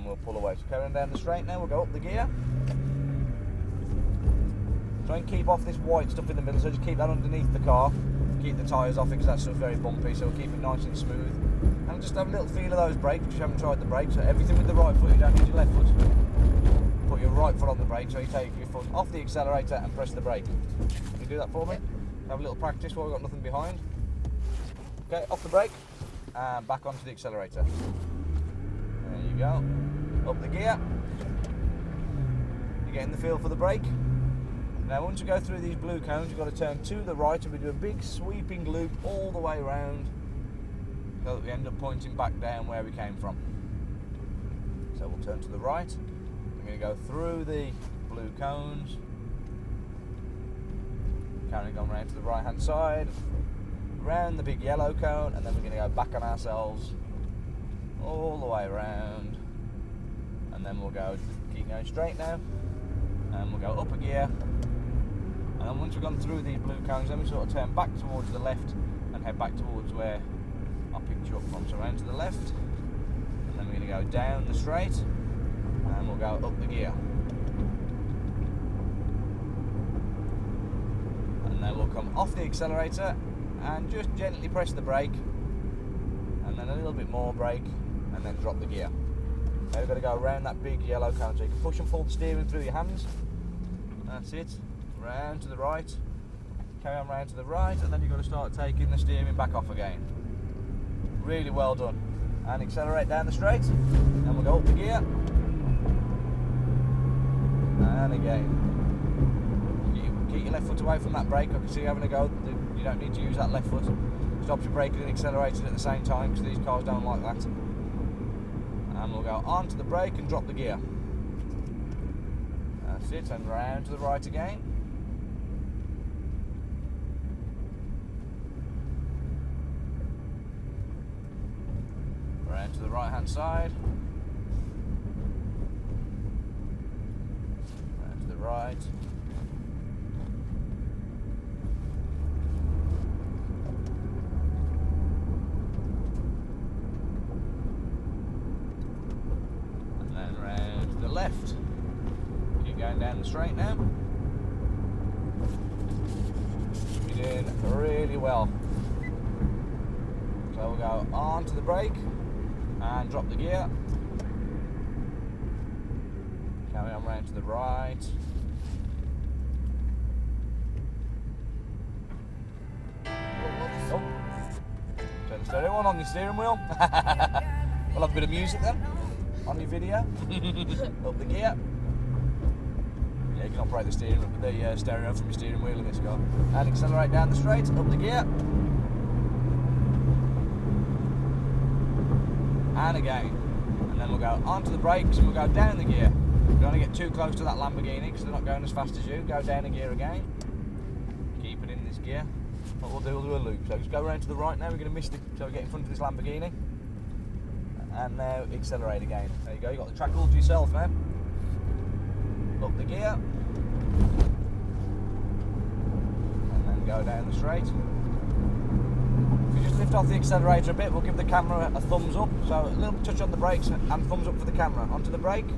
and we'll pull away. So carrying down the straight now, we'll go up the gear. Try and keep off this white stuff in the middle, so just keep that underneath the car. Keep the tyres off it because that stuff's very bumpy, so we'll keep it nice and smooth. And just have a little feel of those brakes, because you haven't tried the brakes. So everything with the right foot, you don't need your left foot. Put your right foot on the brake, so you take your foot off the accelerator and press the brake. Can you do that for me? Have a little practice while we've got nothing behind. Okay, off the brake and back onto the accelerator. There you go. Up the gear. You're getting the feel for the brake. Now once you go through these blue cones, you've got to turn to the right and we do a big sweeping loop all the way around so that we end up pointing back down where we came from. So we'll turn to the right. We're going to go through the blue cones, carrying on around to the right hand side, around the big yellow cone, and then we're going to go back on ourselves all the way around, and then we'll go, keep going straight now, and we'll go up a gear, and then once we've gone through these blue cones, then we sort of turn back towards the left and head back towards where I picked you up from. So around to the left, and then we're going to go down the straight, and we'll go up the gear, and then we'll come off the accelerator and just gently press the brake, and then a little bit more brake, and then drop the gear. Now we've got to go around that big yellow cone, so you can push and pull the steering through your hands. That's it. Round to the right, carry on round to the right, and then you've got to start taking the steering back off again. Really well done. And accelerate down the straight, and we'll go up the gear, and again. Keep your left foot away from that brake. I can see you having a go. You don't need to use that left foot. Stop your braking and accelerating at the same time, because these cars don't like that. And we'll go onto the brake and drop the gear. That's it, and round to the right again. Round to the right hand side. Round to the right. Left. Keep going down the straight now. You're doing really well. So we'll go onto the brake and drop the gear. Carry on round to the right. Oh. Turn the stereo on your steering wheel. We'll have a bit of music then on your video. Up the gear. Yeah, you can operate the stereo from your steering wheel in this car. And accelerate down the straight, up the gear. And again. And then we'll go onto the brakes and we'll go down the gear. You don't want to get too close to that Lamborghini because they're not going as fast as you. Go down the gear again. Keep it in this gear. What we'll do a loop. So just go around to the right now. We're going to miss it, so we get in front of this Lamborghini. And now accelerate again. There you go, you've got the track all to yourself now. Up the gear. And then go down the straight. If you just lift off the accelerator a bit, we'll give the camera a thumbs up. So a little touch on the brakes and thumbs up for the camera. Onto the brake.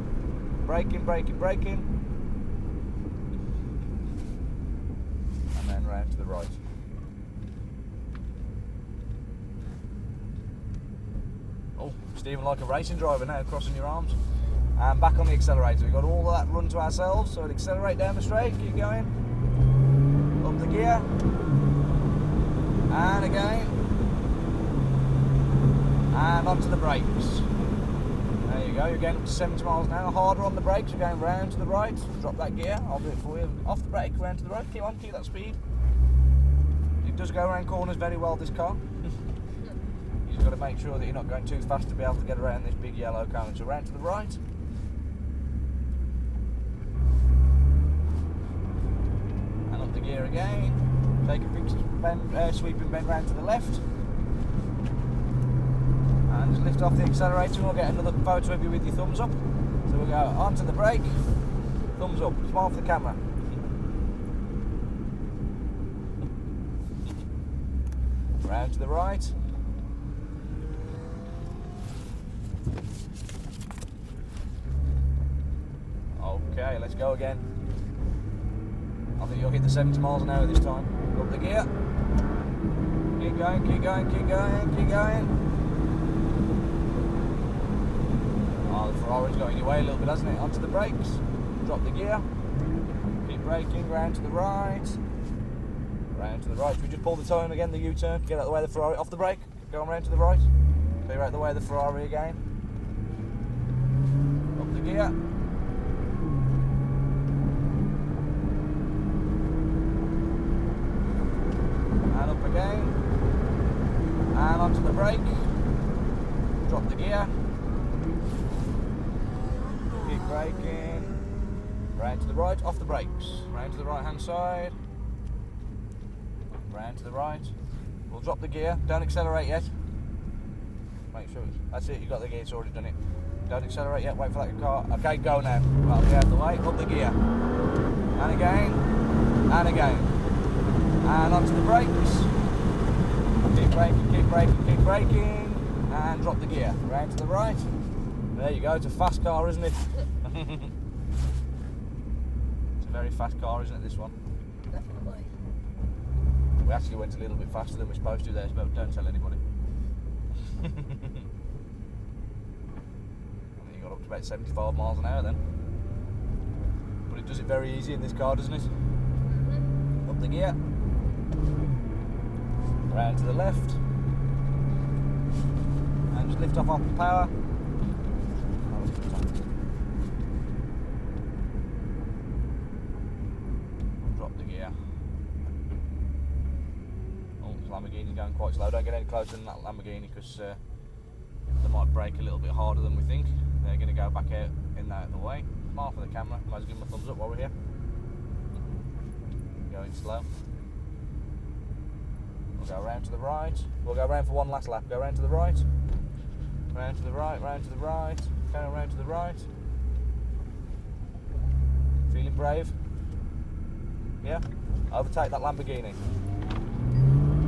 Braking, braking, braking. And then round to the right. Oh, steering like a racing driver now, crossing your arms. And back on the accelerator. We've got all of that run to ourselves, so we'll accelerate down the straight, keep going. Up the gear. And again. And onto the brakes. There you go, you're going up to 70 miles an hour. Harder on the brakes, you're going round to the right. Drop that gear, I'll do it for you. Off the brake, round to the right, keep on, keep that speed. It does go around corners very well, this car. You've got to make sure that you're not going too fast to be able to get around this big yellow cone. So round to the right. And up the gear again. Take a big sweeping bend round to the left. And just lift off the accelerator and we'll get another photo of you with your thumbs up. So we'll go onto the brake, thumbs up, smile for the camera. Round to the right. Okay, let's go again. I think you'll hit the 70 miles an hour this time. Up the gear. Keep going, keep going, keep going, keep going. Oh, the Ferrari's going your way a little bit, hasn't it? Onto the brakes. Drop the gear. Keep braking, round to the right. Round to the right. Should we just pull the toe in again, the U-turn? Get out of the way of the Ferrari. Off the brake. Going round to the right. So you're out of the way of the Ferrari again. Up the gear. And up again. And onto the brake. Drop the gear. Keep braking. Round to the right, off the brakes. Round to the right hand side. Round to the right. We'll drop the gear. Don't accelerate yet. Make sure. That's it, you got the gear, it's already done it. Don't accelerate yet, wait for that car. Okay, go now. Right, I'll be out of the way. Up the gear. And again. And again. And onto the brakes. Keep braking, keep braking, keep braking. And drop the gear. Round to the right. There you go, it's a fast car, isn't it? It's a very fast car, isn't it, this one? Definitely. We actually went a little bit faster than we're supposed to there, but don't tell anybody. I think you got up to about 75 miles an hour then. But it does it very easy in this car, doesn't it? Mm-hmm. Up the gear. Round to the left. And just lift off the power. Drop the gear. Oh, this Lamborghini's going quite slow. Don't get any closer than that Lamborghini because they might brake a little bit harder than we think. They're going to go back out in the way. Smile for the camera. Might as well give them a thumbs up while we're here. Going slow. We'll go round to the right. We'll go round for one last lap. Go round to the right. Round to the right, round to the right. Carry on round to the right. Feeling brave? Yeah? Overtake that Lamborghini.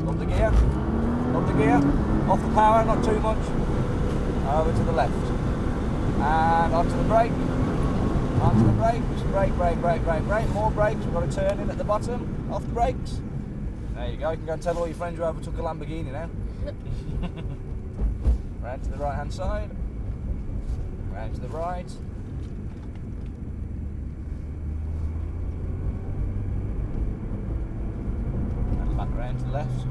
Up the gear. Up the gear. Off the power, not too much. Over to the left. And onto the brake. Onto the brakes. Brake, brake, brake, brake, brake. More brakes. We've got a turn in at the bottom. Off the brakes. There you go. You can go and tell all your friends you overtook a Lamborghini now. Round to the right hand side. Round to the right. And back round to the left.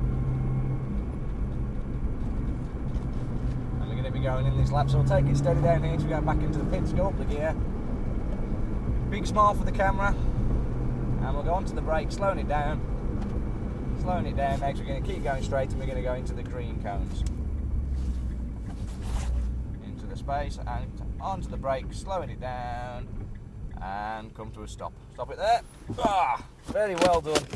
And we're going to be going in this lap, so we'll take it steady down here to go back into the pits, go up the gear. Big smile for the camera. And we'll go onto the brake, slowing it down. Slowing it down, next we're going to keep going straight and we're going to go into the green cones. Into the space and onto the brake, slowing it down and come to a stop. Stop it there. Ah, very well done.